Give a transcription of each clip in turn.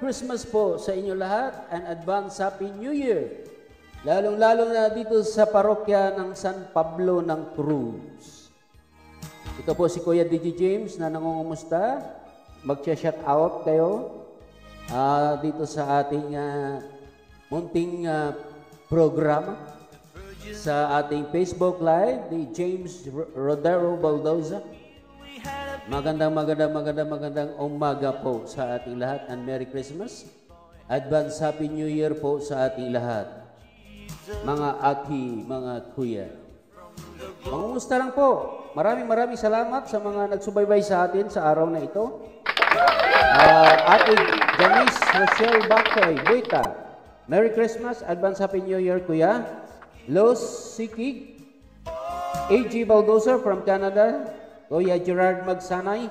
Christmas po sa inyo lahat and advance Happy New Year. Lalong-lalo na dito sa parokya ng San Pablo ng Cruz. Ito po si Kuya DJ James na nangungumusta. Mag-shout out kayo dito sa ating munting programa sa ating Facebook Live, ni James Rodero Baldoza. Magandang umaga po sa ating lahat and Merry Christmas. Advance Happy New Year po sa ating lahat. Mga aki, mga kuya. Mangumusta lang po. Maraming salamat sa mga nagsubaybay sa atin sa araw na ito. Ate Janice Rochelle Bakay, Buita. Merry Christmas, Advance Happy New Year, kuya. Los Sikig, A.G. Baldozer from Canada. Kuya Gerard Magsanay.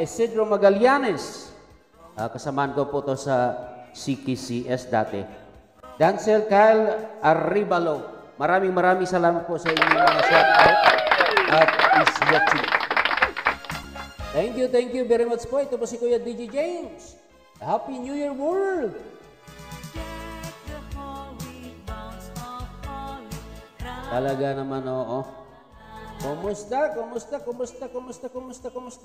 Isidro Magallanes. Kasamaan ko po to sa CKCS dati. Dancel Kyle Arribalo. Maraming salamat po sa inyong mga shout-out at is watching. Thank you very much po. Ito po si Kuya DJ James. Happy New Year world! Talaga naman, oo. Kumusta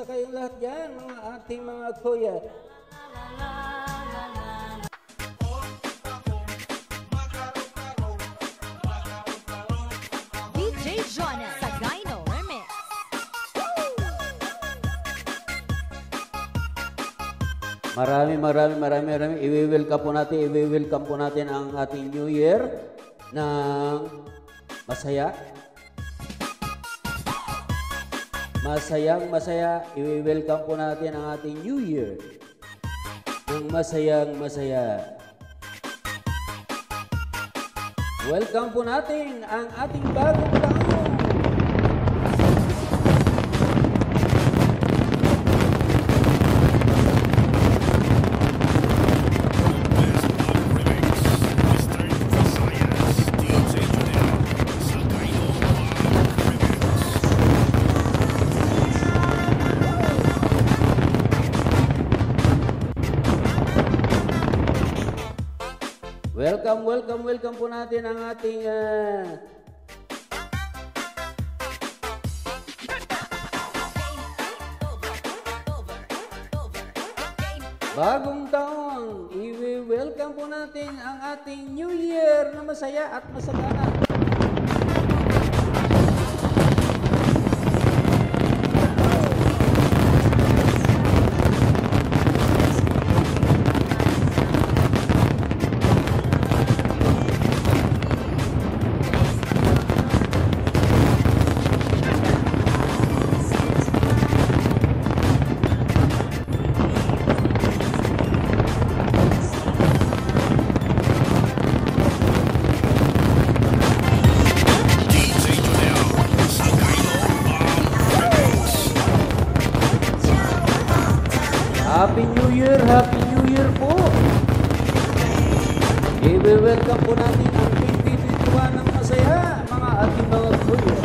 kayong lahat dyan, mga ating mga kuya? DJ Jonah Sagayno Remix. Marami. I-welcome po natin ang ating New Year ng masaya. Masaya. I-welcome po natin ang ating New Year ng masaya. Welcome po natin ang ating bagong taon. Welcome po natin ang ating bagong taon. I-welcome po natin ang ating New Year na masaya at masagana. Happy New Year po! I-welcome po natin ang 2021 ng masaya, mga ating mga kuya.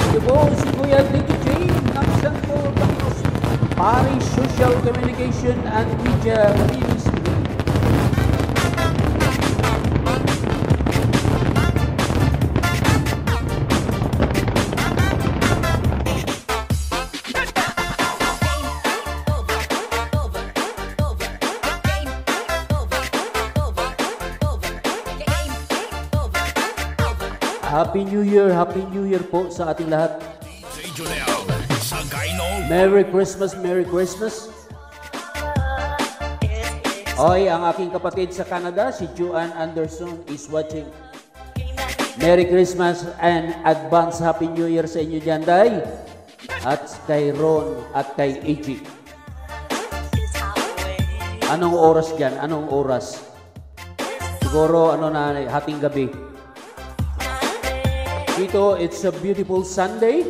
Ito po si Kuya DJ James ng Santo Domingo Parish Social Communication and Media Ministry. Happy New Year po sa ating lahat. Merry Christmas. Oy, ang aking kapatid sa Canada, si Joanne Anderson is watching. Merry Christmas and advance Happy New Year sa inyo dyan, Day. At kay Ron at kay AJ. Anong oras dyan? Siguro, hating gabi. Dito, it's a beautiful Sunday.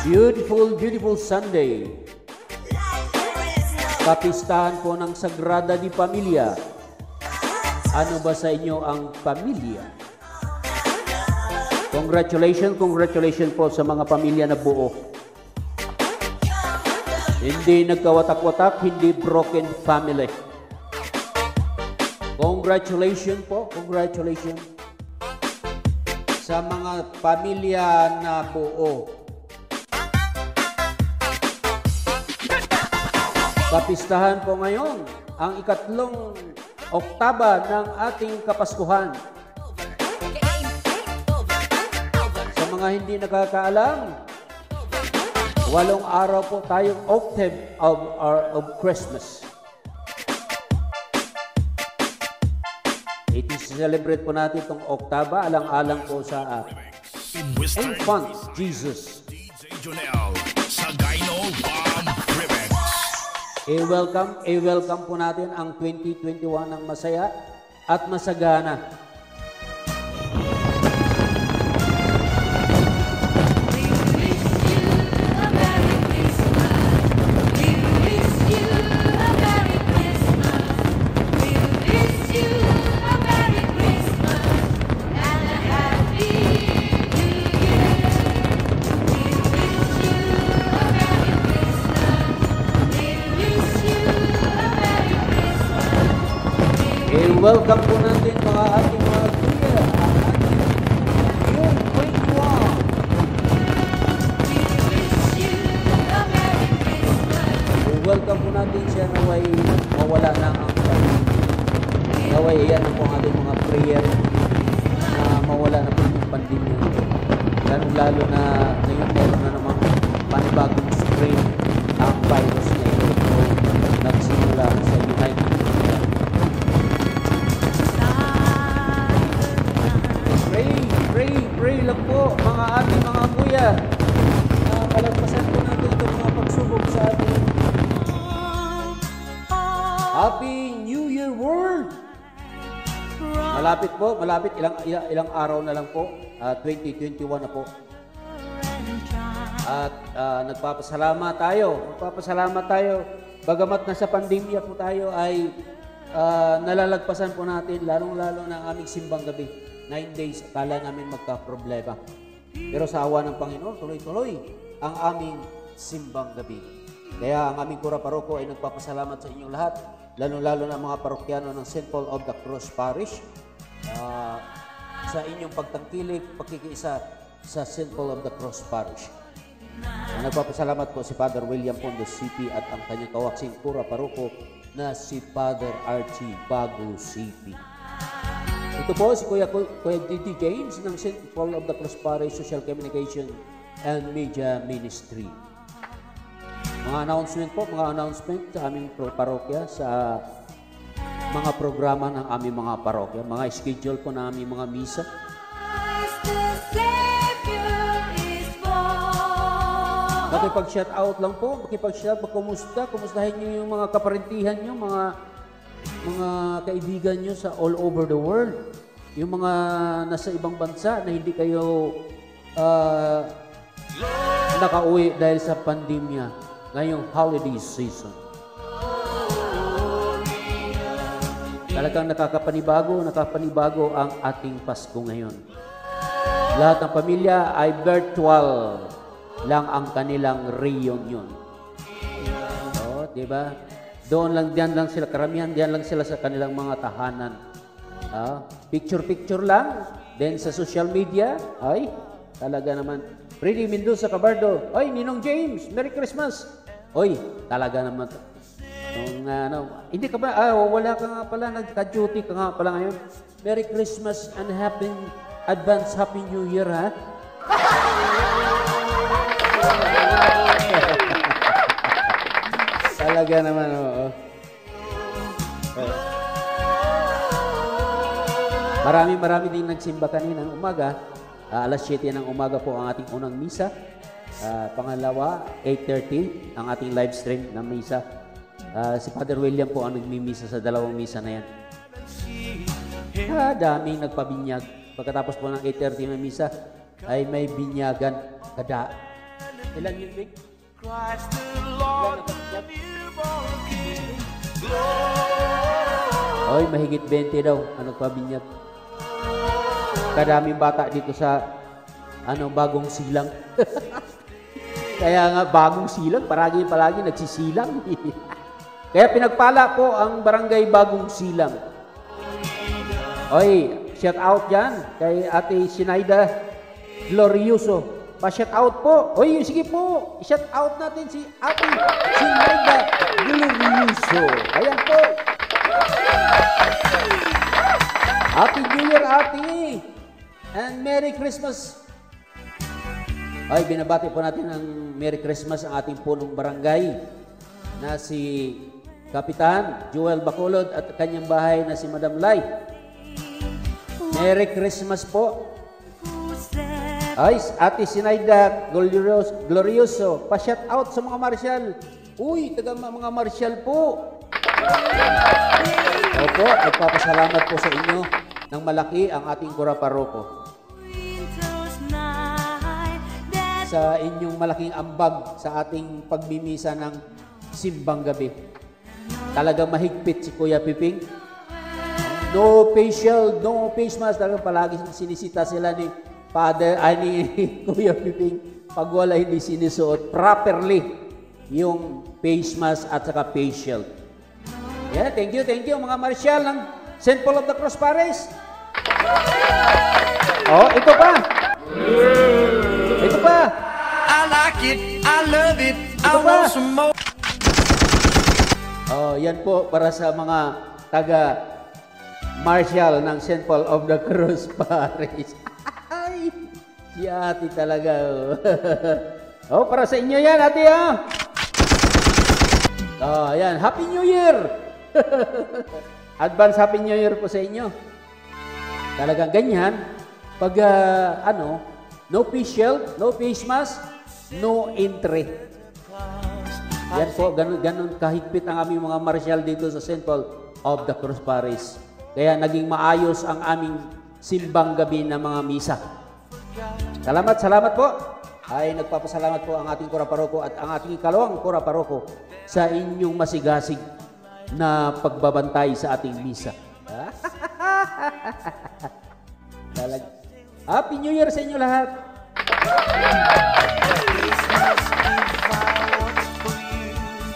Beautiful Sunday. Kapistahan po ng Sagrada di Pamilya. Ano ba sa inyo ang pamilya? Congratulations po sa mga pamilya na buo. Hindi nagkawatak-watak, hindi broken family. Congratulations po, congratulations sa mga pamilya na buo. Kapistahan po ngayon ang ikatlong oktaba ng ating Kapaskuhan. Sa mga hindi nakakaalam, 8 araw po tayong octave of Christmas. I-celebrate po natin itong oktaba, alang-alang po sa infant Jesus. I-welcome po natin ang 2021 ng masaya at masagana. Welcome po natin mga ating mga kuya, ang ating yung 21. Welcome po natin siya naway mawala na ang pandemya. Naway iyan po ang ating mga prayer na mawala na po ang pandemya. Lalo na ngayon meron na namang panibagong strain ang virus na ito. Nagsimula sa United Kingdom. Pray lang po mga ating mga kuya. Palagpasan po natin itong mga pagsubok sa ating Happy New Year World! Malapit po, malapit. Ilang araw na lang po. 2021 na po. At nagpapasalamat tayo. Bagamat nasa pandemya po tayo ay nalalagpasan po natin lalong-lalo na ang aming simbang gabi. 9 days, akala namin magka-problema. Pero sa awa ng Panginoon, tuloy-tuloy ang aming simbang gabi. Kaya ang aming Kura Paroko ay nagpapasalamat sa inyong lahat, lalo-lalo na mga parokyano ng St. Paul of the Cross Parish, sa inyong pagtangkilik, pagkikiisa sa St. Paul of the Cross Parish. Nagpapasalamat po si Father William Pondo CP at ang kanyang kawaksing Kura Paroko na si Father Archie Bago CP. Ito po si Kuya D.T. James ng St. Paul of the Cross Parish Social Communication and Media Ministry. Mga announcement sa aming parokya, sa mga programa ng aming mga parokya, mga schedule po na aming mga misa. Makipag-shout out lang po, kumustahin niyo yung mga kaparintihan niyo, mga kaibigan nyo sa all over the world. Yung mga nasa ibang bansa na hindi kayo nakauwi dahil sa pandemya ngayong holiday season. Talagang nakapanibago ang ating Pasko ngayon. Lahat ng pamilya ay virtual lang ang kanilang reunion. Diba? Diyan lang sila karamihan, diyan lang sila sa kanilang mga tahanan. Picture lang. Then sa social media, ay, talaga naman. Freddy Mendoza Cabardo, oy, Ninong James, Merry Christmas. Oy, talaga naman. Hindi ka ba, wala ka nga pala, nagka-duty ka nga pala ngayon. Merry Christmas and advance Happy New Year, ha? Talaga naman, oo. Marami din nagsimba kanina ng umaga. Alas 7 ng umaga po ang ating unang misa. Pangalawa, 8:30 ang ating live stream ng misa. Si Father William po ang nagmimisa sa dalawang misa na yan. Daming nagpabinyag. Pagkatapos po ng 8:30 ng misa, ay may binyagan kada. Ilan yun, Vic? Christ the Lord, Oy, mahigit 20 daw. Ano pa binyat? Kadaming bata dito sa bagong silang. Kaya nga bagong silang, palagi nagsisilang. Kaya pinagpala po ang barangay Bagong Silang. Oy, shout out dyan kay Ate Sinaida Glorioso. Pa-shout out po. Oy, sige po. I-shout out natin si Ate Sinaida Glorioso. Ayan po. Happy New Year, Ate. And Merry Christmas. Ay, binabati po natin ng Merry Christmas ang ating punong barangay na si Kapitan Joel Bacolod at kanyang bahay na si Madam Lai. Merry Christmas po. Ay, Ate Sinaida Glorioso, pa-shout out sa mga marsyal. Uy, taga mga marsyal po. Opo, nagpapasalamat po sa inyo ng malaki ang ating Kura Paroko. Sa inyong malaking ambag sa ating pagmimisa ng simbang gabi. Talagang mahigpit si Kuya Piping. No facial, no face mask. Talagang palagi sinisita sila ni Kuya Piping. Pag wala hindi sinisuot properly yung face mask at saka facial. Yeah, thank you mga marsyal ng St. Paul of the Cross Parish. Oh, ito pa. Ito pa. I like it, I love it, I want some more. Oh, yan po para sa mga taga Marshall ng St. Paul of the Cross Parish. Ay, si Ate talaga. Oh, para sa inyo yan, Ate, oh. Oh, yan. Happy New Year! Advance Happy New Year po sa inyo. Talagang ganyan. Pag, no facial, no face mask, no entry. Yan po, ganun kahigpit ang aming mga marsyal dito sa St. Paul of the Cross Parish. Kaya naging maayos ang aming simbang gabi ng mga misa. Salamat po. Ay nagpapasalamat po ang ating Kura Paroko at ang ating ikalawang Kura Paroko sa inyong masigasig na pagbabantay sa ating misa. Happy New Year sa inyo lahat!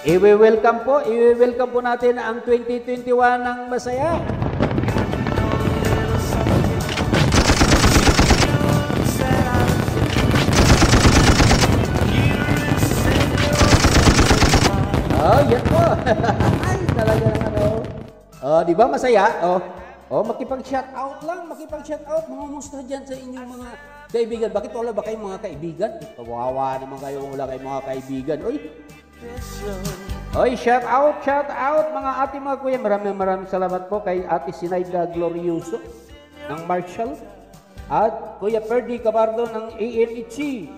I-welcome po natin ang 2021 ng masaya. Oh, yan po. Ay, talaga ng Oh, di ba masaya? Oh, makipag-shout out lang, makipag-shout out. Mangumusta dyan sa inyong mga kaibigan. Bakit wala ba kayong mga kaibigan? Kawawa naman kayo kung wala kayong mga kaibigan. Oy, shout out mga ating mga kuya. Maraming salamat po kay Ate Sinaida Glorioso ng Marshall at Kuya Ferdy Cabardo ng ANHC,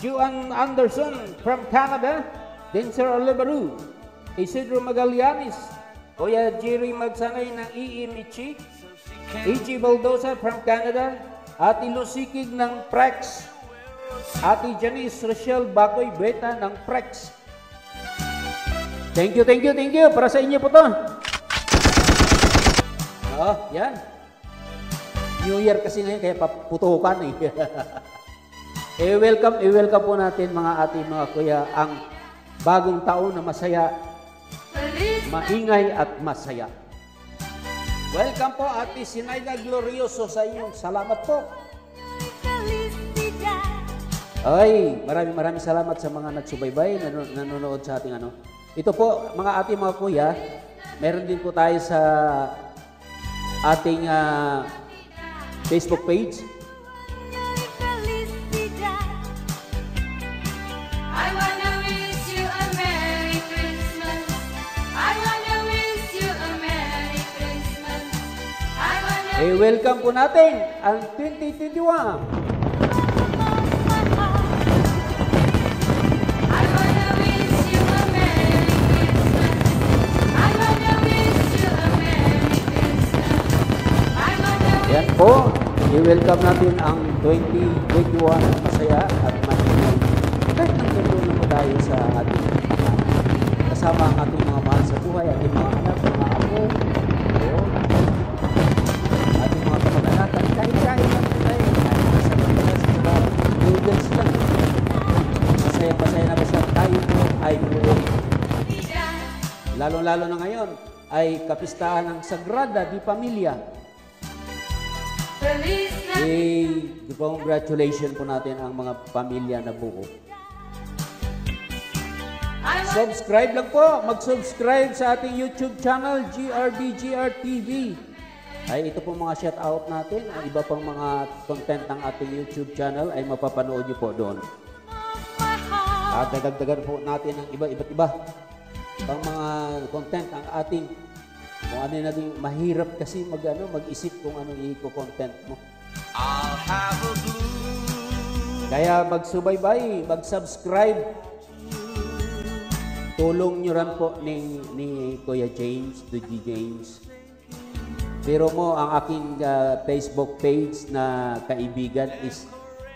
Juan Anderson from Canada, Denser Olivaru, Isidro Magallanes, Kuya Jerry Magsanay ng EMHC, A.G. Baldosa from Canada, Ate Lusikig ng Prex, Ate Janice Rochelle Bacoy Beta ng Prex. Thank you para sa inyo po to. Oh, yan. New Year kasi ngayon kaya paputukan eh. I-welcome po natin mga ating mga kuya ang bagong taon na masaya, maingay at masaya. Welcome po Ate Sinaida Glorioso sa inyong salamat po. Ay, maraming salamat sa mga nagsubaybay, nanonood sa ating Ito po, mga ating mga kuya, meron din po tayo sa ating Facebook page. I wanna wish you a Merry Christmas. I wanna wish you a Merry Christmas. I wanna welcome po natin ang 2021. Yan po, i-welcome natin ang 2021 na masaya at maingay. Kahit nagkatuloy po tayo sa ating kasama ang ating mga mahal sa buhay, ating mga anak, mga apo, o, ating mga kamag-anak, at kahit-kahit lang po tayo, kahit nasa mga sa noodles lang. Masaya-masaya na basta tayo po ay buhay. Lalo-lalo na ngayon ay kapistahan ng Sagrada di Pamilya. Feliz Congratulations po natin ang mga pamilya na buo. Subscribe lang po. Mag-subscribe sa ating YouTube channel, GRBGR TV. Ay ito po mga shout-out natin. Ang iba pang mga content ng ating YouTube channel ay mapapanood niyo po doon. At dagdagan po natin ang iba't iba pang mga content ang ating kung ano natin mahirap kasi mag-isip kung ano i-content mo. I'll have a blue. Kaya magsubaybay, mag-subscribe. Tulong nyo rin po ni Kuya James, DJ James. Pero mo, ang aking Facebook page na kaibigan is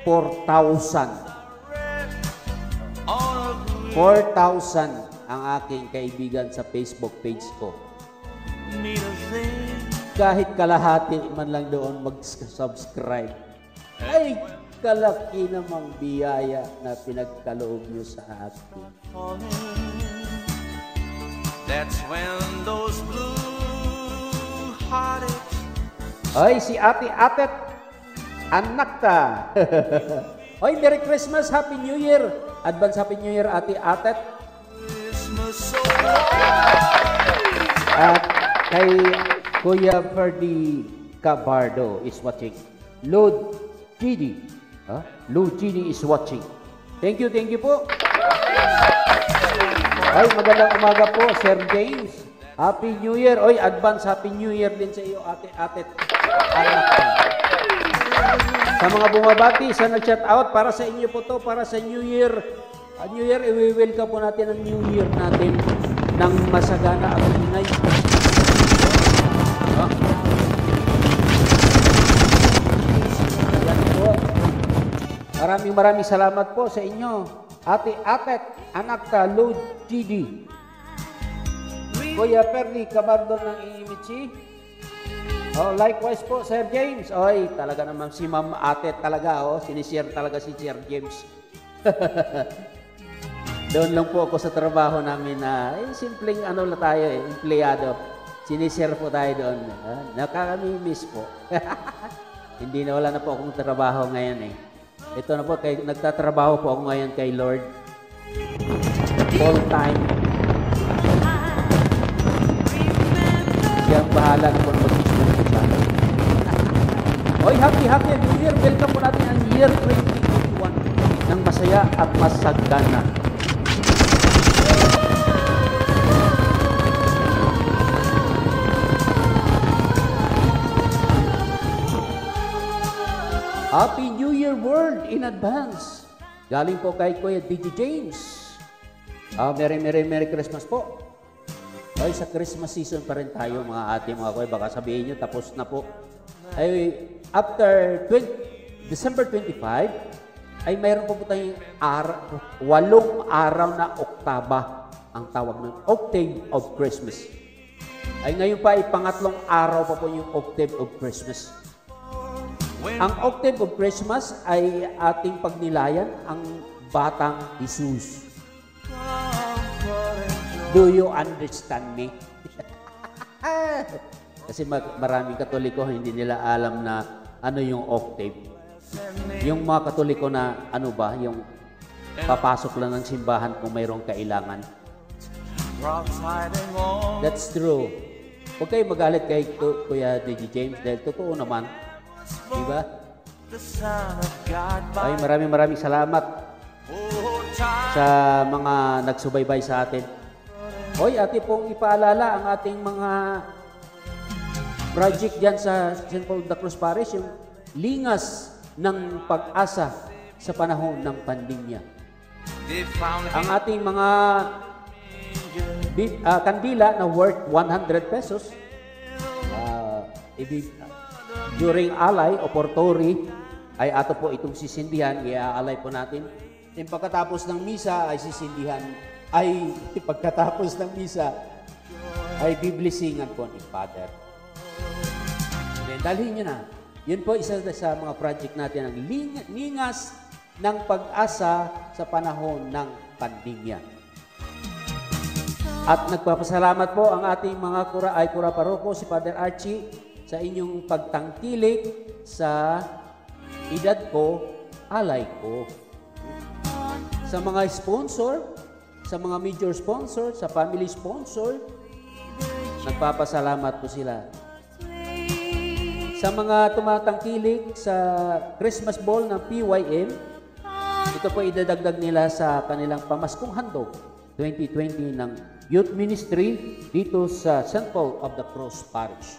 4,000. 4,000 ang aking kaibigan sa Facebook page ko. Need a thing. Kahit kalahati man lang doon mag-subscribe. Ay, kalaki namang biyaya na pinagkaloob nyo sa akin. That's when those blue heartaches Ay, si Ate Atet, anak ka. Ay, Merry Christmas, Happy New Year. Advance Happy New Year, Ate Atet. Christmas so At kay Kuya Ferdy Cabardo is watching. Lord GD. Lord GD is watching. Thank you po. Ay, magandang umaga po, Sir James. Happy New Year. Oy, advance Happy New Year din sa iyo, Ate Atet. Anak ka. Sa mga bumabati, sa nag-shout out, para sa inyo po to, para sa New Year. New Year, i-welcome po natin ang New Year natin ng masagana at ingay. Yan po. Maraming salamat po sa inyo. Ate Atet, anak ka, Lord GD. Kuya Perny, kabardon ng Imitsi. Oh, likewise po, Sir James. Oy, talaga naman si Ma'am Atet talaga, sinishare talaga si Sir James. Doon lang po ako sa trabaho namin na, simpleng lang tayo, empleyado. Sinishare po tayo doon. Nakakami-miss po. Hindi na, wala na po akong trabaho ngayon eh. Ito na po, nagtatrabaho po ako ngayon kay Lord. Full time. Siya ang bahala na po mag-business ko siya. Oy, happy New Year! Welcome po natin ang year 2021 ng masaya at masagana. Happy New Year world in advance. Galing po kay Kuya DJ James. Merry Christmas po. Ay, sa Christmas season pa rin tayo mga ate, mga kuya. Baka sabihin nyo, tapos na po. Ay, after December 25, ay mayroon po tayong 8 araw na oktaba ang tawag ng Octave of Christmas. Ay ngayon pa, pangatlong araw pa po yung Octave of Christmas. Ang Octave of Christmas ay ating pagnilayan ang Batang Jesus. Do you understand me? Kasi maraming Katoliko hindi nila alam na ano yung octave. Yung mga Katoliko na yung papasok lang ng simbahan kung mayroong kailangan. That's true. Huwag kayo magalit kay Kuya DJ James dahil totoo naman. Diba? Ay, maraming salamat sa mga nagsubaybay sa atin. Hoy, ate pong ipaalala ang ating mga project dyan sa St. Paul de Cruz Parish, yung lingas ng pag-asa sa panahon ng pandemya. Ang ating mga kandila na worth 100 pesos during alay o portori ay ato po itong sisindihan, i-aalay po natin. Then pagkatapos ng misa ay sisindihan ay pagkatapos ng misa, ay biblisingan po ni Father. Then, dalhin nyo na. Yun po isa sa mga project natin, ang lingas ng pag-asa sa panahon ng pandemya. At nagpapasalamat po ang ating mga kura paroko, si Father Archie, sa inyong pagtangkilik sa edad ko, alay ko. Sa mga sponsor, sa mga major sponsor, sa family sponsor, nagpapasalamat po sila. Sa mga tumatangkilik sa Christmas Ball ng PYM, ito po idadagdag nila sa kanilang pamaskong handog 2020 ng Youth Ministry dito sa St. Paul of the Cross Parish.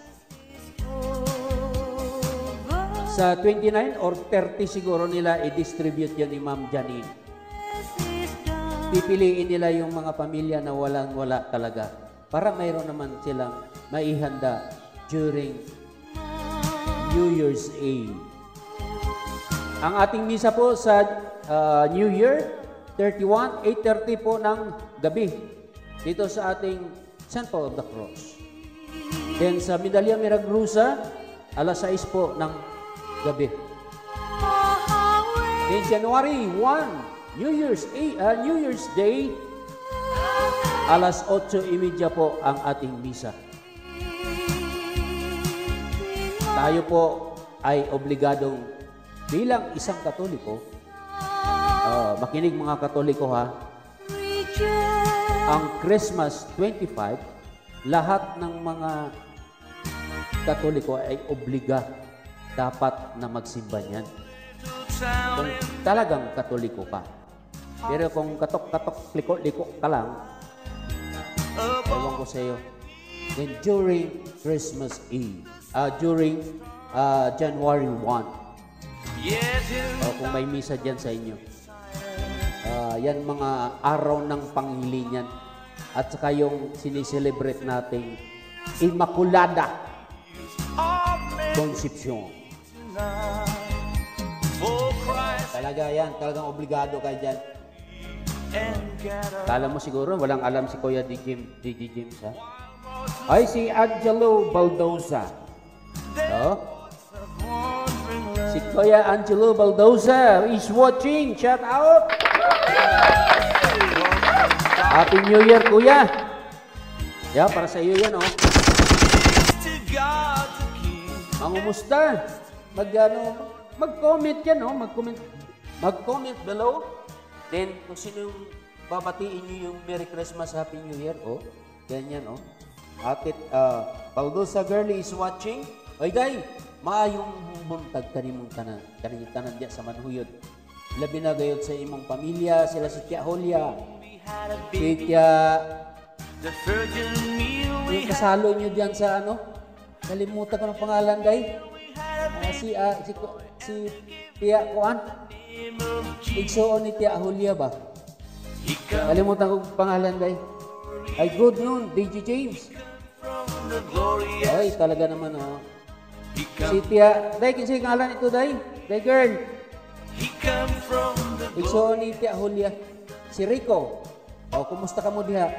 Sa 29 or 30 siguro nila i-distribute yan ni Ma'am Janine. Pipiliin nila yung mga pamilya na walang-wala talaga para mayroon naman silang maihanda during New Year's Eve. Ang ating misa po sa New Year, 31, 8:30 po ng gabi dito sa ating St. Paul of the Cross. Then sa Medalla Milagrosa, alas 6 po ng gabi. Then January 1, New Year's Day, alas 8:30 po ang ating misa. Tayo po ay obligadong bilang isang Katoliko, makinig mga Katoliko ha, ang Christmas 25, lahat ng mga Katoliko ay dapat na magsimba niyan. Kung talagang Katoliko ka. Pero kung katok-katok, liko-liko ka lang, ewan ko sa iyo. Then during Christmas Eve, during January 1, kung may misa dyan sa inyo, yan mga araw ng panghilingan at saka yung sinicelebrate nating Immaculada Concepcion. Talaga yan, talagang obligado kayo dyan. Kala mo siguro, walang alam si Kuya DJ James, ha? Ay, si Angelo Baldosa. Si Kuya Angelo Baldosa is watching. Shout out! Happy New Year, Kuya! Yeah, para sa iyo yan, oh. Mangumusta? Mag-comment yan, oh. Mag-comment below. Then, kung sino yung babatiin nyo yung Merry Christmas, Happy New Year, oh. Ganyan, oh. Atit, Baldosa Girlie is watching. Oy, day, maayong buntag kanimong tanan diya sa Manhuyod. Labi na gayod sa imong pamilya, sila si Tia Julia. Si Tia, yung kasalo nyo diyan sa ano? Kalimutan ko ng pangalan, day. Si Tia Kuan. Igsoon ni Tia Julia ba? Kalimutan ko ng pangalan, day. Ay, good noon, DJ James. Ay, talaga naman, oh. Si Tia, day, kinsay ngalan ito, day? Day, girl. Igsoon ni Tia Julia. Si Rico. Oh, kumusta ka mo diha?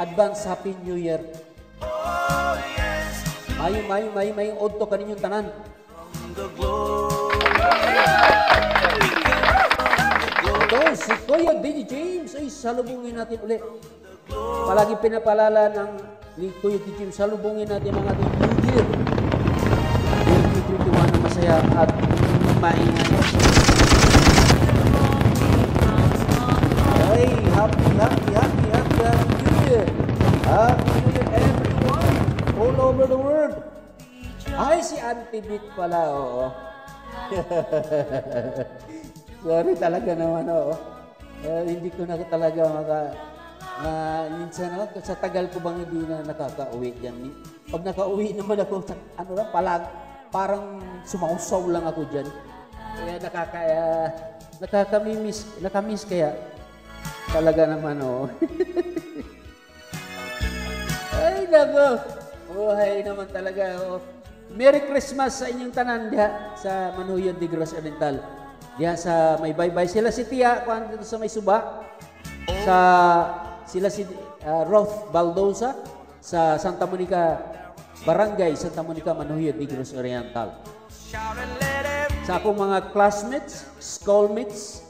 Advance Happy New Year. May odto kaninyong tanan. Ito, si Kuya DJ James. Ay, salubungin natin ulit. Palagi pinapalala ni Kuya DJ James, salubungin natin ang ating New Year. 2021 na masaya at maingay. Ay, happy New Year. Happy New Year, everyone. All over the world. Ay, si Auntie Bit pala, oo. Sorry talaga naman, oo. Hindi ko na talaga minsan ako, sa tagal ko bang hindi na nakaka-uwi dyan. Pag nakauwi naman ako, parang sumausaw lang ako dyan. Kaya nakamiss kaya. Talaga naman, oo. Ay, nako. Buhay naman talaga, oo. Merry Christmas sa inyong tanan diha sa Manhuyod de Negros Oriental. Diha sa may baybay sila si Tia, kuan dito sa may suba. sila si Roth Baldosa sa Santa Monica, Barangay Santa Monica, Manuyod, Negros Oriental. Sa akong mga classmates, schoolmates,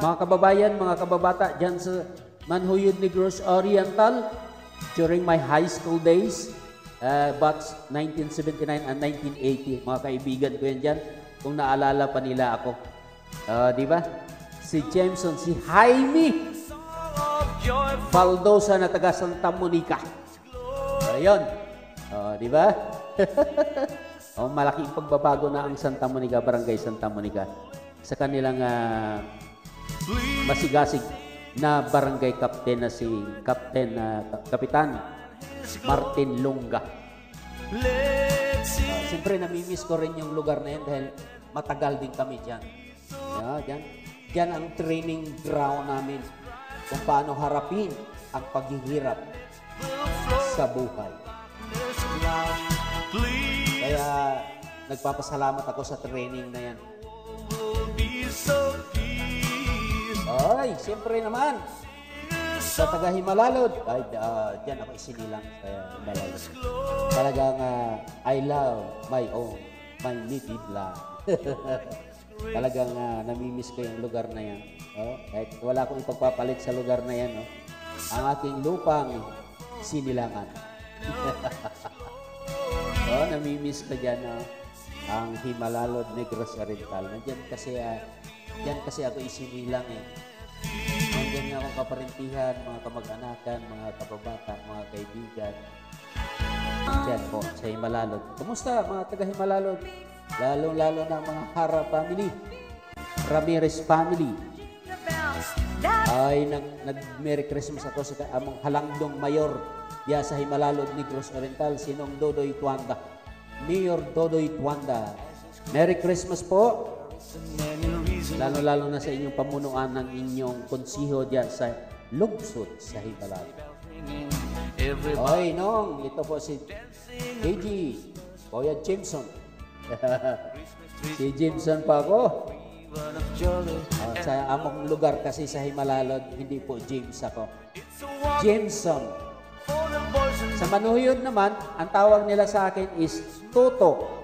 mga kababayan, mga kababata dyan sa Manuyod, Negros Oriental, during my high school days, batch 1979 and 1980, mga kaibigan ko yan dyan, kung naalala pa nila ako. Di ba? Si Jameson, si Jaime Baldosa na taga Santa Monica. Ayun. Di ba? Malaking pagbabago na ang Santa Monica, Barangay Santa Monica, sa kanilang masigasig na barangay captain na si Kapitan Martin Lunga. Siyempre, namimiss ko rin yung lugar na yan dahil matagal din kami dyan. Diyan ang training ground namin kung paano harapin ang paghihirap sa buhay. Kaya nagpapasalamat ako sa training na yan. Ay, siyempre naman, sa taga Himalalod, ay, dyan ako isinilang sa Himalalod. Talagang I love my own, my native land. Talagang namimiss ko yung lugar na yan. Kahit wala akong ipagpapalit sa lugar na yan. Ang aking lupang sinilangan. Namimiss ko dyan. Ang Himalalod, Negros Oriental. Diyan kasi ako isinilang eh. Nandiyan niya akong kaparintihan, mga kamag-anakan, mga kababata, mga kaibigan. Diyan po, sa Himalalod. Kumusta mga taga-Himalalod? Lalo-lalo na mga Hara family, Ramirez family. Ay, nag-Merry Christmas ako sa among Halangdong Mayor diya sa Himalalod, Negros Oriental, sinong Dodoy Tuanda. Mayor Dodoy Tuanda. Merry Christmas po. Lalo-lalo na sa inyong pamunuan ng inyong konsiho diyan sa lungsod sa Himalalod. Oy, Nong, ito po si KG, Kuya Jameson. Si Jameson pa ako. Sa among lugar kasi sa Himalalod, hindi po James ako. Jameson. Sa Manuyod naman, ang tawag nila sa akin is Toto.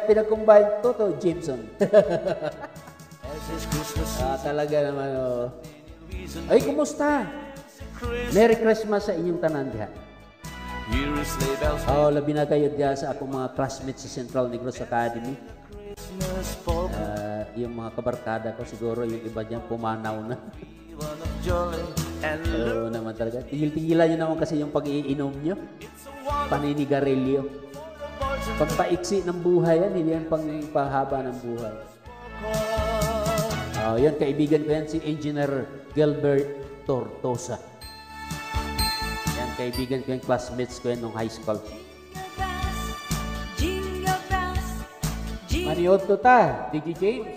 Pinag-combine Toto, Jameson. Talaga naman. Ay, kumusta? Merry Christmas sa inyong tanan diha. Labi na kayo diya sa akong mga classmates sa Central Negros Academy. Yung mga kabarkada ko, siguro yung iba dyan pumanaw na. Naman talaga. Tigil-tigilan nyo naman kasi yung pag-iinom nyo. Paninigarilyo. Pagpaiksi ng buhay yan, hindi yan pangpahaba ng buhay. Yan, kaibigan ko yan, si Engineer Gilbert Tortosa. Yan, kaibigan ko yan, classmates ko yan nung high school. Maniod to ta, DJ James.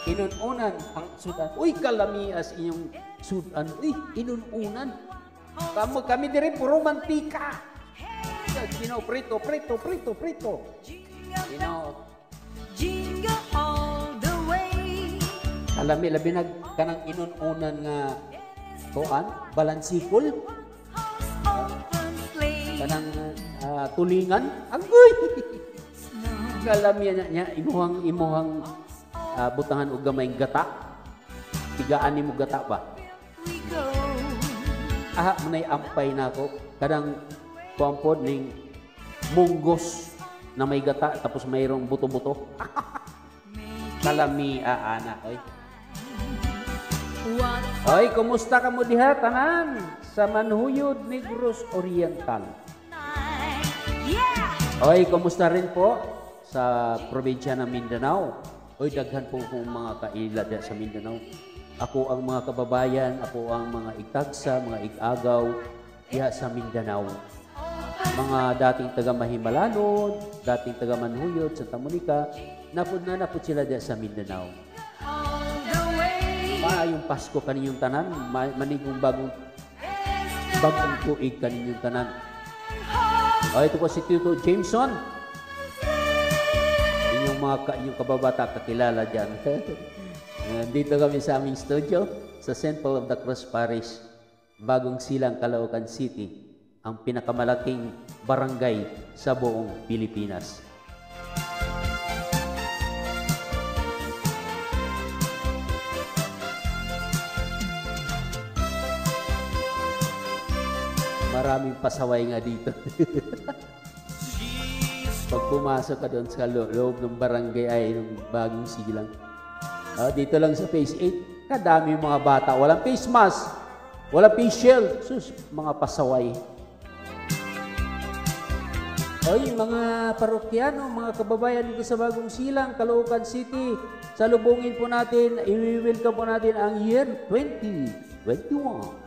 Inununan ang sudan. Uy, kalamias inyong sudan. Uy, inununan. Kami din puro mantika. Prito. Alami, labi kanang inununan nga kuan, balansikol. Kanang tulingan. Agoy! Kalamian niya, imuhang butangan og gamayng gata. Tigaan nimo gata ba? Munay ampay na ako. Kanang kuampod ning munggos na may gata tapos mayroong buto-buto. Kalamian na, oy. Oy, kumusta ka mo diha tanan sa Manuyod, Negros Oriental? Oy, kumusta rin po sa probinsya ng Mindanao? Oy, daghan po kong mga kaila diha sa Mindanao. Ako ang mga kababayan, ako ang mga igtagsa, mga igagaw diha sa Mindanao. Mga dating taga Mahimalalod, dating taga Manuyod, Santa Monica, napud sila diha sa Mindanao. Maayong Pasko kaninyong tanan, manigong bagong tuig kaninyong tanan. Ito po si Tito Jameson. Inyong kababata kakilala dyan. Dito kami sa aming studio. sa St. Paul of the Cross Parish, Bagong Silang, Caloocan City, ang pinakamalaking barangay sa buong Pilipinas. Maraming pasaway nga dito. Pag pumasok ka doon sa loob ng barangay ay ng Bagong Silang. Dito lang sa Phase 8, kadami mga bata. Walang face mask, walang face shield. Sus, mga pasaway. Oy, mga parokyano, mga kababayan dito sa Bagong Silang, Caloocan City, salubungin po natin, i-welcome po natin ang year 2021.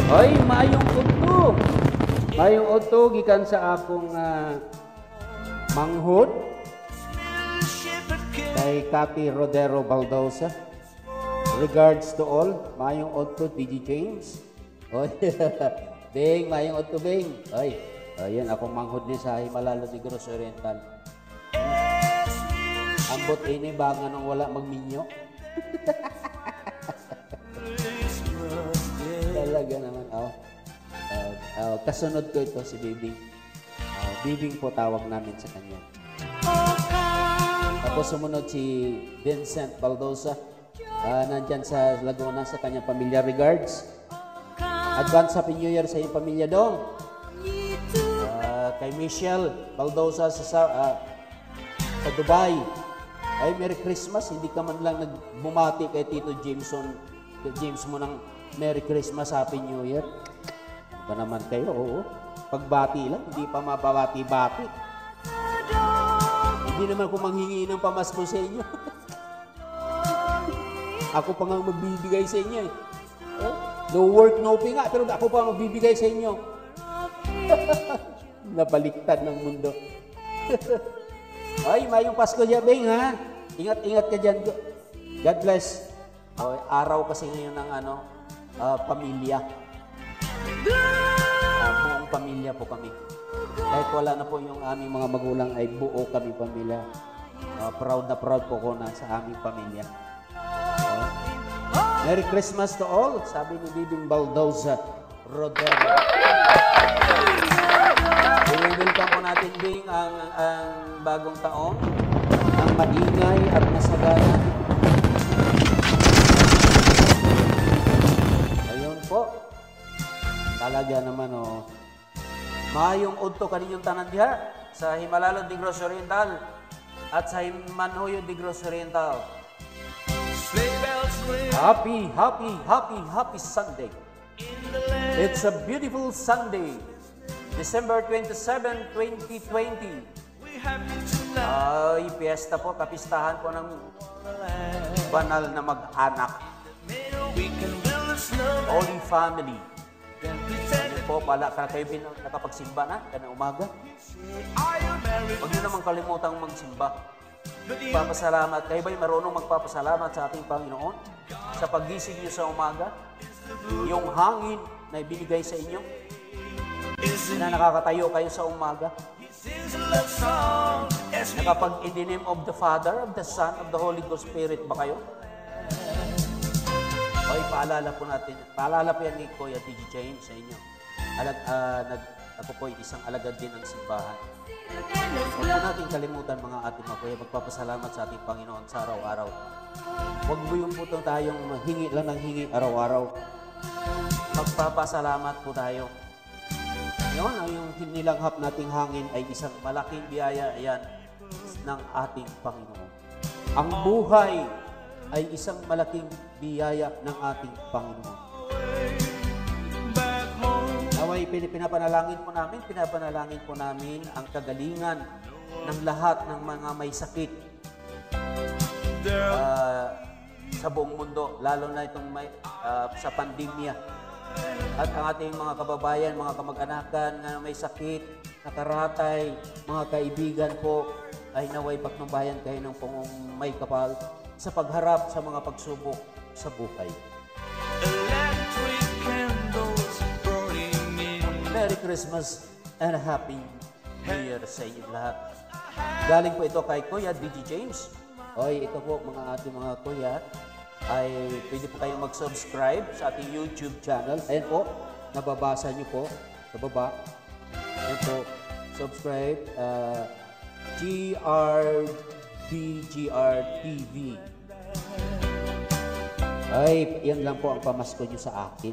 Oy, maayong udto. Maayong udto gikan sa akong manghod kay Cathy Rodero Baldosa. Regards to all. Maayong udto, DJ James. Oy, Bing, maayong udto, Bing. Oy, ayan akong manghod ni sa Himalalo Negros Oriental. Ambot ini banga nang wala magminyo. Talaga naman. Kasunod ko ito si Bibing. Bibing po tawag namin sa kanya. Tapos sumunod si Vincent Baldosa. Nandyan sa Laguna sa kanyang pamilya. Regards. Advance Happy New Year sa iyong pamilya dong. Kay Michelle Baldosa sa Dubai. Ay, Merry Christmas. Hindi ka man lang nagbumati kay Tito James mo ng Merry Christmas, Happy New Year. Ba naman kayo? Oo. Pagbati lang, hindi pa mababati-bati. Hindi naman ako manghingi ng pamasko sa inyo. Ako pa nga magbibigay sa inyo eh. No work, no pay nga, pero ako pa magbibigay sa inyo. Nabaliktad ng mundo. Ay, mayong Pasko dyan, Bing, ha? Ingat-ingat ka dyan. God bless. Araw kasi ngayon ng pamilya. Buong pamilya po kami. Kahit wala na po yung aming mga magulang ay buo kami pamilya. Proud na proud po ko na sa aming pamilya. Merry Christmas to all, sabi ni Bibing Baldosa Rodero. I-welcome po natin, Bing, ang bagong taon, ang maingay at masagana. Po. Talaga naman maayong udto kaninyong tanan diha sa Himalalo Negros Oriental at sa Manhoyo Negros Oriental. Happy Sunday. It's a beautiful Sunday. December 27, 2020. Ay, piyesta po, kapistahan po ng banal na mag-anak. Holy Family. Ano po, pala kayo nakapagsimba na kanang umaga. Huwag niyo naman kalimutang magsimba. Magpapasalamat. Kayo ba'y marunong magpapasalamat sa ating Panginoon? Sa paggising niyo sa umaga? Yung hangin na ibinigay sa inyo? Na nakakatayo kayo sa umaga? Nakapag in the name of the Father, of the Son, of the Holy Ghost Spirit ba kayo? Ay, paalala po yan ni Kuya DJ James sa inyo. Ako po isang alagad din ng simbahan. Huwag po natin kalimutan mga ating mga kuya, magpapasalamat sa ating Panginoon sa araw-araw. Huwag mo yung po tayong hingi lang ng hingi araw-araw. Magpapasalamat po tayo. Yun, yung nilanghap nating hangin ay isang malaking biyaya yan ng ating Panginoon. Ang buhay ay isang malaking biyaya ng ating Panginoon. Naway, pinapanalangin po namin ang kagalingan ng lahat ng mga may sakit sa buong mundo, lalo na itong sa pandemya. At ang ating mga kababayan, mga kamag-anakan na may sakit, nakaratay, mga kaibigan po, ay naway patnubayan kayo ng pong may kapal. sa pagharap sa mga pagsubok sa buhay. Electric candles burning in. Merry Christmas and Happy New Year sa inyo lahat. Galing po ito kay Kuya DJ James. Oy, ito po mga ating mga kuya, ay pwede po kayong mag-subscribe sa ating YouTube channel. Ayan po, nababasa niyo po sa baba. Ayan po, subscribe, GRBGR TV. Ay, yan lang po ang pamasko niyo sa akin.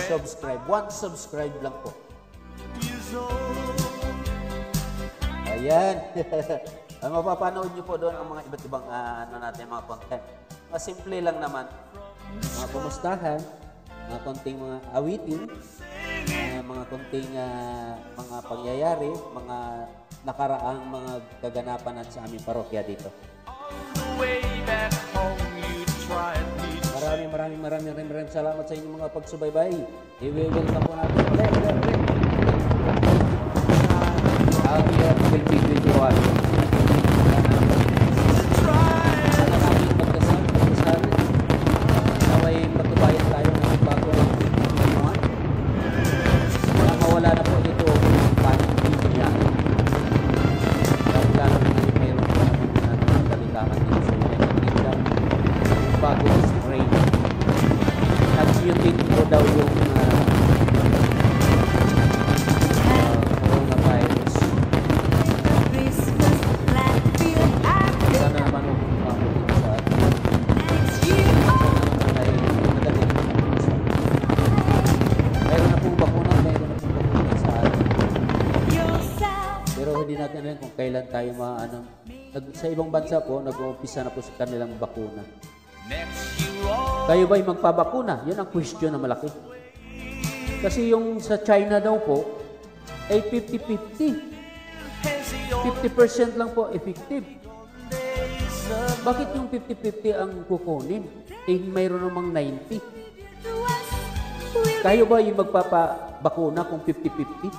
Subscribe, one subscribe lang po. Ayan. Ang mapapanood nyo po doon ang mga iba't ibang natin, mga content. Mga simple lang naman. Mga kumustahan, mga konting mga awitin, mga konting mga pangyayari, mga nakaraang mga kaganapan natin sa aming parokya dito. Way back home you tried me. Maraming salamat sa inyong mga pagsubaybay. I-welcome po natin ulit. Ang year 2021. Naway pagtubayan tayo ng bago ng pagtubayan. Mawala na po ito ang panig niya. Lalo na mayroon pa naman na nagalitaan dito sa United Kingdom. Bago ng spray. Nag-mutate po daw yung coronavirus. Sana naman huwag dito sa atin. Mayroon na pong bakuna sa atin. Pero hindi natin alam kung kailan tayo sa ibang bansa po, nag-uumpisa na po sa kanilang bakuna. Kayo ba'y magpabakuna? Yun ang question na malaki. Kasi yung sa China daw po, ay 50-50. 50% lang po effective. Bakit yung 50-50 ang kukunin? Eh, mayroon namang 90. Kayo ba yung magpapabakuna kung 50-50?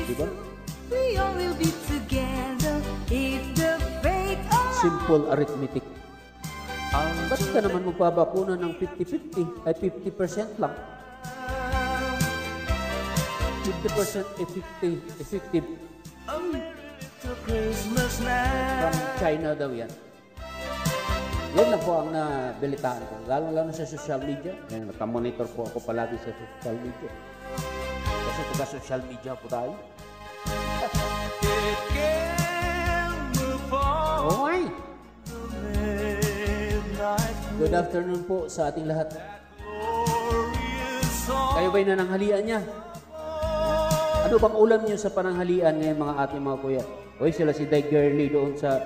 Diba? Simple arithmetic. Ba't ka naman magpabakuna ng 50-50? Ay 50% lang. 50% effective. From China daw yan. Yan lang po ang nabilitaan ko. Lalo sa social media. Ngayon, nakamonitor po ako palagi sa social media. Kasi taga-social media po tayo. Okay. Good afternoon po sa ating lahat. Kayo ba'y nananghalian niya? Ano bang ulam niyo sa pananghalian ngayon mga ating mga kuya? Oy, sila si Day Girly doon sa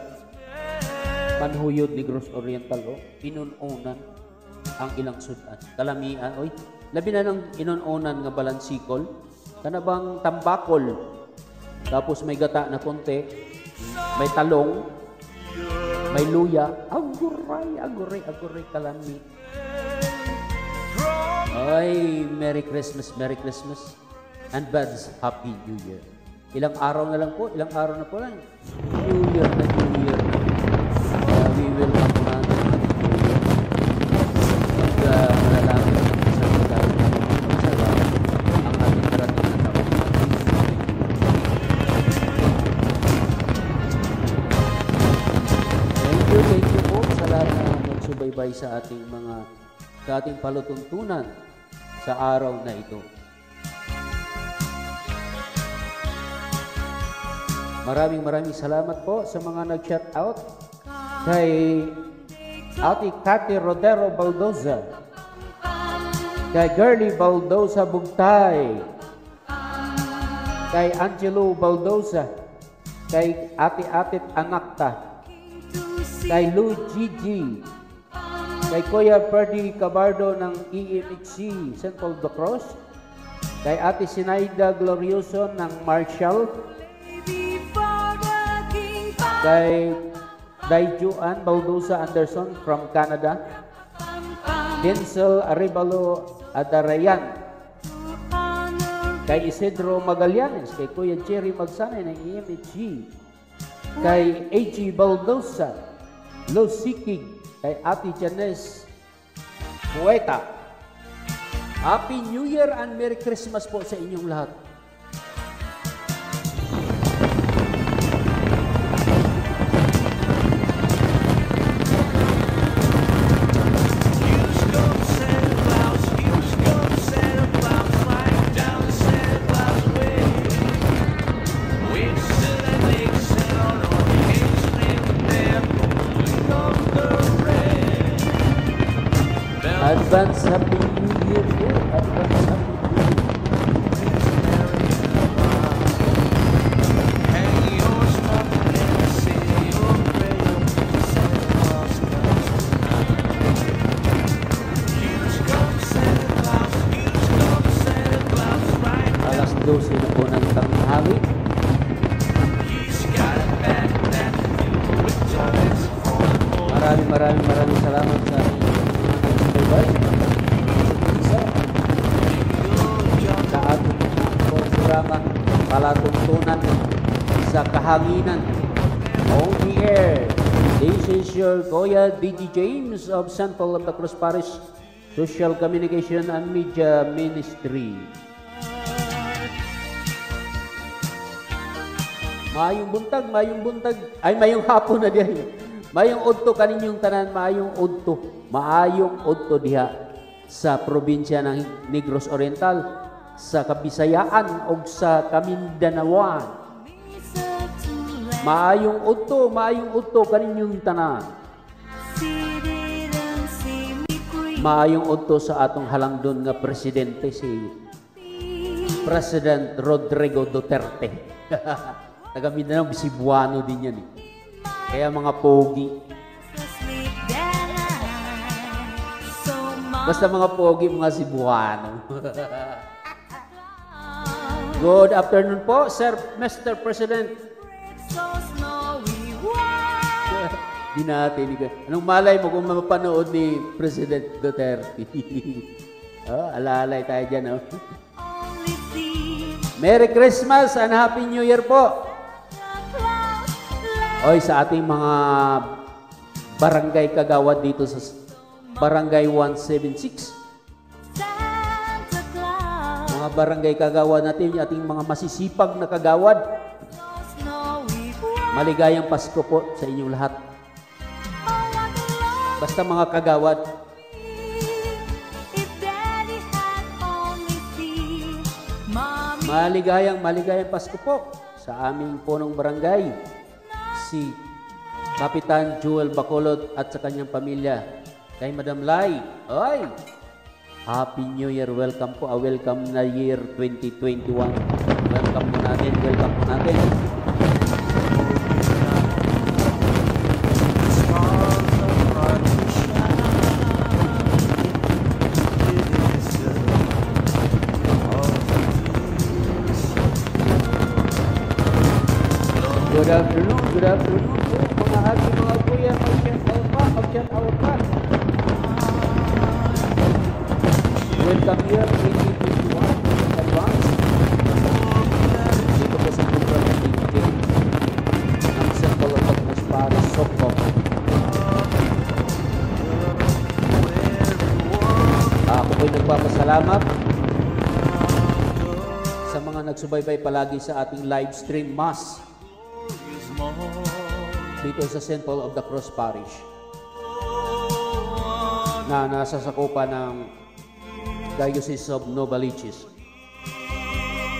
Manhuyod, Negros Oriental. Oh. Inununan ang ilang sudan. Kalamian. Oy, labi na ng inununan nga balansikol. Kana bang tambakol. Tapos may gata na konti. May talong. May luya. Aguray, kalami. Ay, Merry Christmas. And Bud's Happy New Year. Ilang araw na lang po, New Year na. We will come na ng New Year. Malalapit ang isang tayo na ang ating karating na taon. Thank you po sa lahat na nagsubaybay sa ating palutuntunan sa araw na ito. Maraming salamat po sa mga nag-shout out kay Ate Cathy Rodero Baldoza, kay Girly Baldoza Bugtay, kay Angelo Baldoza, kay Ate Atit Anakta, kay Lou Gigi, kay Kuya Ferdy Cabardo ng EMHC St. Paul de Cruz, kay Ate Sinaida Glorioso ng Marshall, kay Daijuan Baldoza Anderson from Canada, Denzel Arevalo Adarayan, kay Isidro Magallanes, kay Kuya Jerry Magsanay ng EMHG, kay A.G. Baldosa, Losikig, kay Ate Janes Poeta. Happy New Year and Merry Christmas po sa inyong lahat. Advance Happy New Year po. Advance Happy New Year. Alas 12 na po ng tanghali. Maraming salamat sa sa ating programa Palatuntunan sa Kahanginan on the air. This is your Kuya D.G. James of St. Paul of the Cross Parish Social Communication and Media Ministry. Mayong buntag, ay mayong hapon na diyan. Mayong udto kaninyong tanan, maayong udto diha sa probinsya ng Negros Oriental, sa Kabisayaan o sa Kamindanawan. Maayong udto kaninyong tanan. Maayong udto sa atong halangdon nga presidente, si President Rodrigo Duterte. Taga Mindanao, Cebuano din yan eh. Kaya mga pogi. Basta mga pogi, mga Cebuano. Good afternoon po, Sir Mr. President. Di natin. Anong malay mo kung mapanood ni President Duterte? Alalay tayo dyan. Merry Christmas and Happy New Year po. Oy, sa ating mga barangay kagawad dito sa Barangay 176. Mga barangay kagawad natin, ating mga masisipag na kagawad. Maligayang Pasko po sa inyong lahat. Basta mga kagawad. Maligayang Pasko po sa aming punong barangay. Si Kapitan Joel Bacolod at sa kanyang pamilya. Kay Madam Lai, ay, Happy New Year, welcome po, welcome na year 2021. Welcome po natin. Good afternoon po, mga ating mga kuya, mag-shout out pa. Welcome year 2021 in advance. Dito po sa program ng DJJ ng St. Paul of the Cross Parish, Sokop. Ako po'y nagpapasalamat sa mga nagsubaybay palagi sa ating live stream mass dito sa St. Paul of the Cross Parish na nasa sakupan ng Diocese of Novaliches.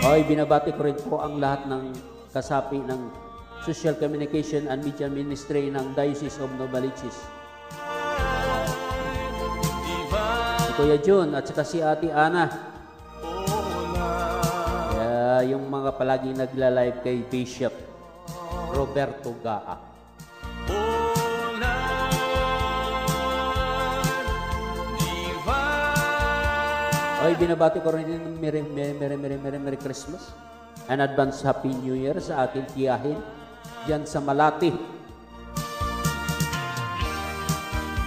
Ay, binabati ko rin po ang lahat ng kasapi ng Social Communication and Media Ministry ng Diocese of Novaliches. Si Kuya Jun at saka si Ate Ana. Kaya yung mga palaging nagla-live kay Bishop Roberto Gaa. Ay, binabati ko rin ng Merry Christmas and advance Happy New Year sa ating tiyahin dyan sa Malati.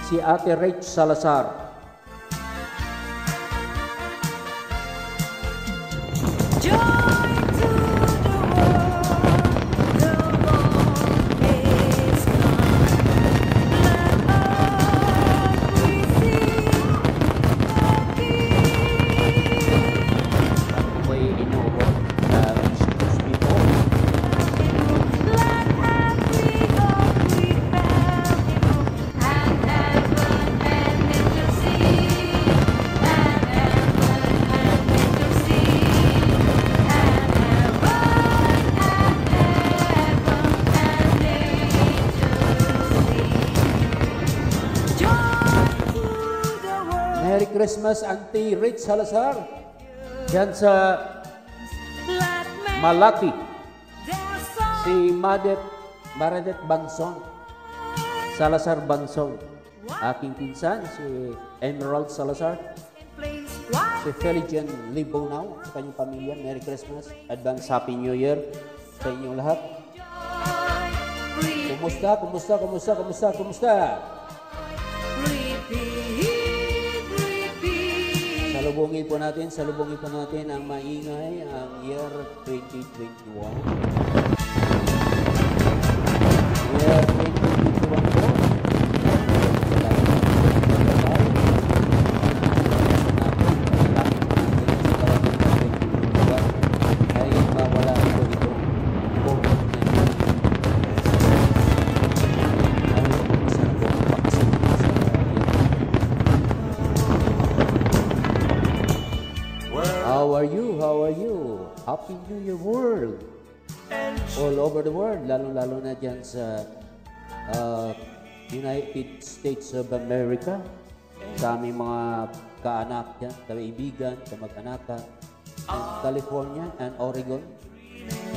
Si Ate Rach Salazar. Christmas, Auntie Rich Salazar. Yan sa Let me Malati. their song Si Maredet Bansong. Salazar Bansong. Aking pinsan, si Emerald Salazar. place. Why Si Felijan Libonaw sa kanyang pamilya. Merry Christmas. Advance Happy New Year sa inyong lahat. repeat, Kumusta? repeat. Salubungin po natin ang maingay ang year 2021. Year 2021 po. Ay mawala po ito. How are you? Happy New Year world! All over the world, lalo na dyan sa United States of America, sa aming mga kaanak dyan, kaibigan, kamag-anakan, in California and Oregon,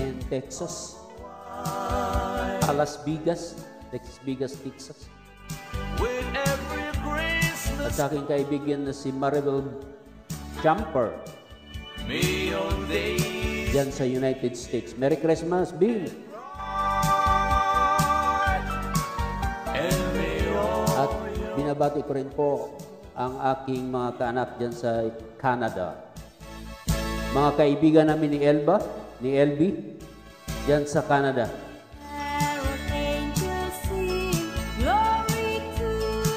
in Texas, Las Vegas, Texas. With every Christmas, At sa aking kaibigan na si Maribel Jumper, may all days dyan sa United States. Merry Christmas, Bill! and may all At binabati ko rin po ang aking mga kaanak dyan sa Canada. Mga kaibigan namin ni Elby, dyan sa Canada. Carol angels sing glory to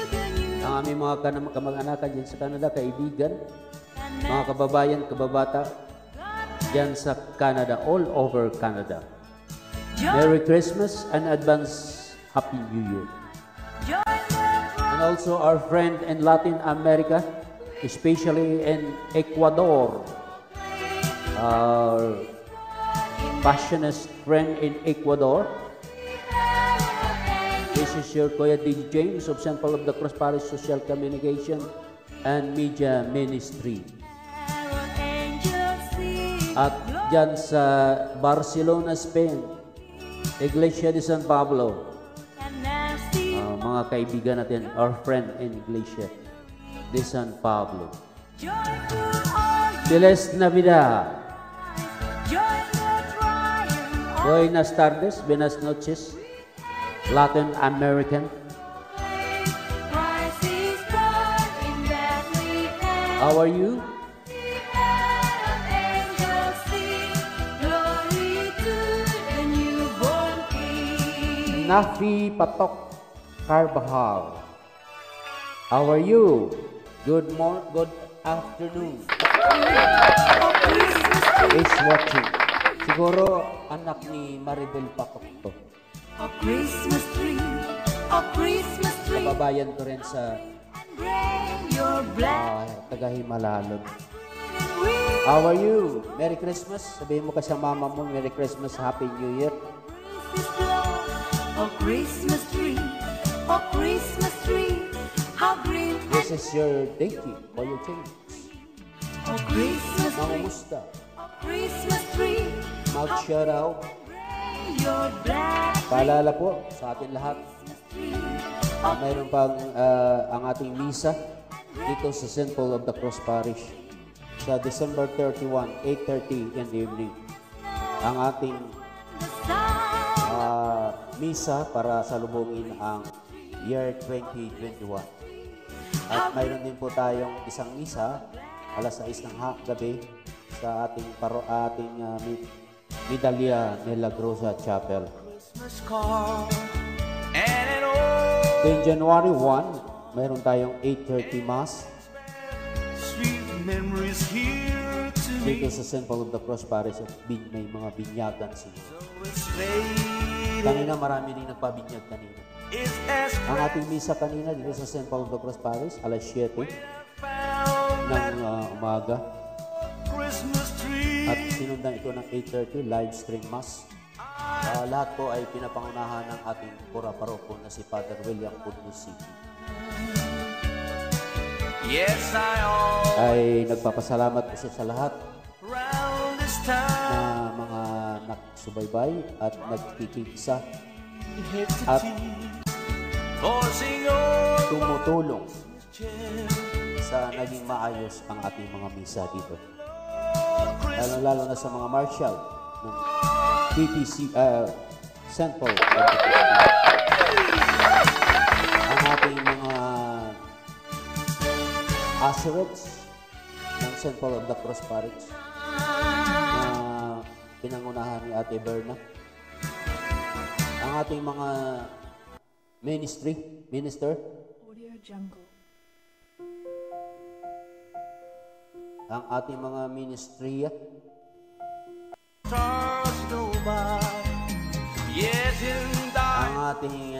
the new Ang aming mga kamag-anakan dyan sa Canada, kaibigan, mga kababayan, kababata, dyan sa Canada, all over Canada. Merry Christmas and advance Happy New Year. join the And also our friend in Latin America, especially in Ecuador. Our passionate friend in Ecuador. This is your Kuya DJ James of St. Paul of the Cross Parish Social Communication and Media Ministry. Carol angels sing At dyan sa Barcelona, Spain, Iglesia de San Pablo, and nasty mga kaibigan natin, our friend in Iglesia de San Pablo. joyful all Feliz Navidad. join the triumph of Buenas tardes, buenas noches, Latin American. Christ is born in Bethlehem. How are you? Carol angels sing glory to the newborn King. Nafi Patok Carvajal. How are you? Good afternoon. Is watching. Siguro anak ni Maribel Patok to. A Christmas tree, Kababayan ko rin sa bring your black taga-Himalalon. we How are you? Merry Christmas. Sabihin mo ka sa mama mo, Merry Christmas, Happy New Year. is blown. A Christmas tree, how green This is your thank you for your change. a Christmas tree, Mangumusta? a Christmas tree, Mag-shout out. bring your black Paalala po sa atin lahat. tree. Mayroon pang ang ating misa dito sa St. Paul of the Cross Parish sa December 31, 8:30 in the evening. Ang ating The sound misa para salubungin ang year 2021. At mayroon din po tayong isang misa alas 6 ng gabi sa ating Medalla Milagrosa Chapel. Christmas card and an old In January 1, mayroon tayong 8:30 Mass sweet memories here to dito me. sa St. Paul of the Cross Parish at may mga binyagan sila. It's faded, Kanina marami rin nagpabinyag kanina. it's as Ang ating misa kanina dito sa St. Paul of the Cross Parish, alas 7 found that ng umaga. Christmas tree. At sinundan ito ng 8:30 live stream Mass. Lahat po ay pinapangunahan ng ating pura paroko na si Father William Pudnusi. Yes, I all ay nagpapasalamat po siya sa lahat round this time. na mga nagsubaybay at nagkikisa at Forcing on tumutulong sa naging maayos ang ating mga misa dito. Lalo na sa mga marshal ng PPC, St. Paul. Ang ating mga assurance ng St. Paul of the Cross Parish na pinangunahan ni Ate Berna. Ang ating mga minister, Audio Jungle. ang ating mga ministriya, stars go by. Yes, in ang ating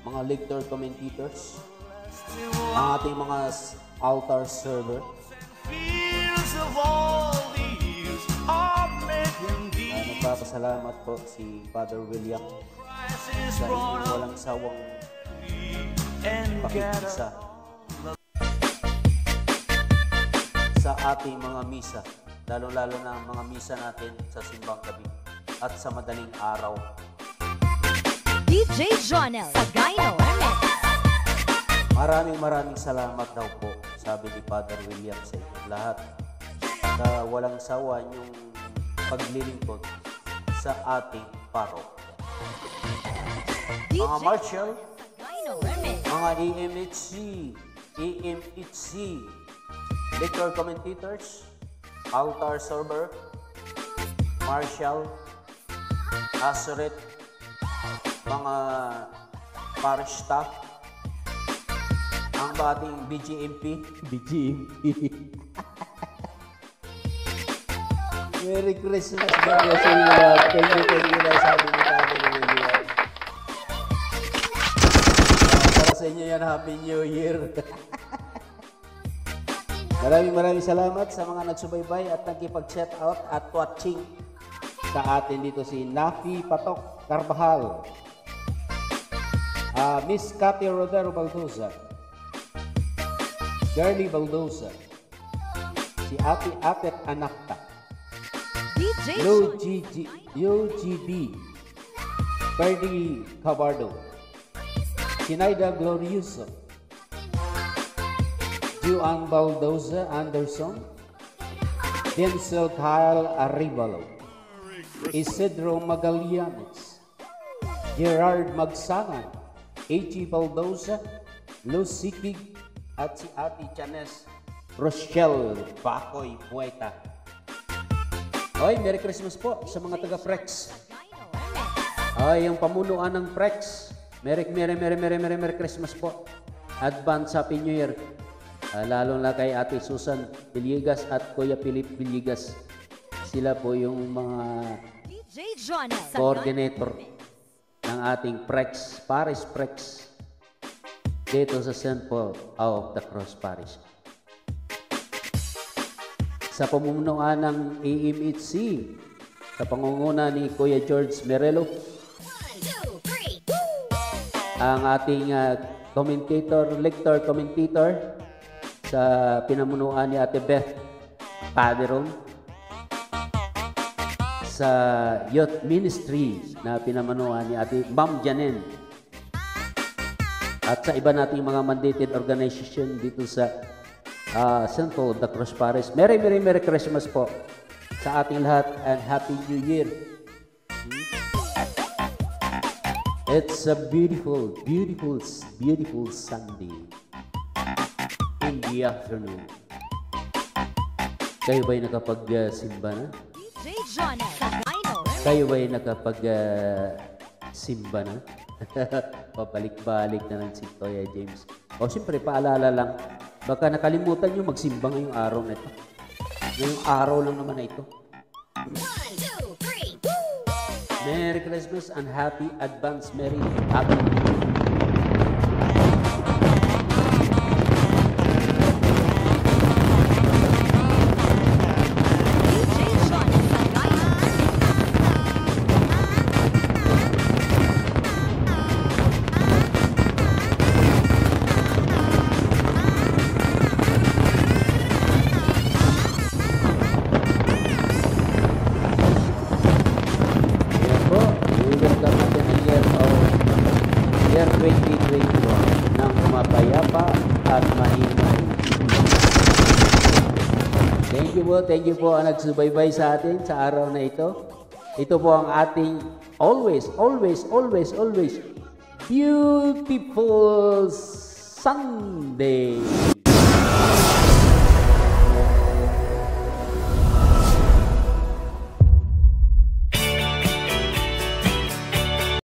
mga lector commentators, ang ating mga altar server, fields of all these are making these nagpapasalamat po si Father William crises sa brought inyong up walang sawang and gather. pakikisa sa ating mga misa, lalo-lalo na ang mga misa natin sa simbang gabi at sa madaling araw. DJ Jonel Sagayno Remix. Maraming salamat daw po, sabi ni Father William, sa inyong lahat sa walang sawa niyong paglilingkod sa ating parok. DJ Mga marshal, Sagayno Remix. mga AMHC, lector commentators, altar server, marshal, aseret, mga parish staff, ang ating BGMP. Merry Christmas, Maria Silva. Thank you na sabi ni Father William. Para sa inyo yan, Happy New Year. Maraming salamat sa mga nagsubaybay at nagkipag-shout out at watching sa atin dito si Nafi Patok Carvajal, Miss Cathy Rodero Baldoza, Girlie Baldoza, si Ate Atet Anakta, DJ UGB, Ferdy Cabardo, Sinaida Glorioso, Juan Baldoza Anderson, Denzel Kyle Arivalo, Isidro Magallanes, Gerard Magsangan, A.G. Baldoza, Lusikig, at si Ate Chanes Rochelle Bacoy Pueta. Oy, Merry Christmas po sa mga taga-Prex. Ay, yung pamunuan ng Prex. Merry Christmas po. Advance Happy New Year. Lalo na kay Ate Susan Villegas at Kuya Philip Villegas. Sila po yung mga DJ Jonel Sagayno coordinator ng ating Prex, Parish Prex, dito sa St. Paul of the Cross Parish. Sa pamumunuan ng AMHC, sa pangunguna ni Kuya George Merelo, ang ating lector commentator sa pinamunuan ni Ate Beth Paderon, sa youth ministry na pinamunuan ni Ate Ma'am Janen, at sa iba nating mga mandated organization dito sa St. Paul of the Cross Parish. Merry Christmas po sa ating lahat and Happy New Year. It's a beautiful Sunday in the afternoon. Kayo ba'y nakapag-simba na? DJ Jonel Sagayno Remix. Kayo ba'y nakapag-simba na? Pabalik-balik na lang si Toya James. O siyempre, paalala lang, baka nakalimutan nyo magsimba ngayong araw na ito. Ngayong araw lang naman na ito. Merry Christmas and happy advance Merry Happy DJ Jonel Sagayno. Thank you po ang nagsubaybay sa atin sa araw na ito. Ito po ang ating always beautiful Sunday.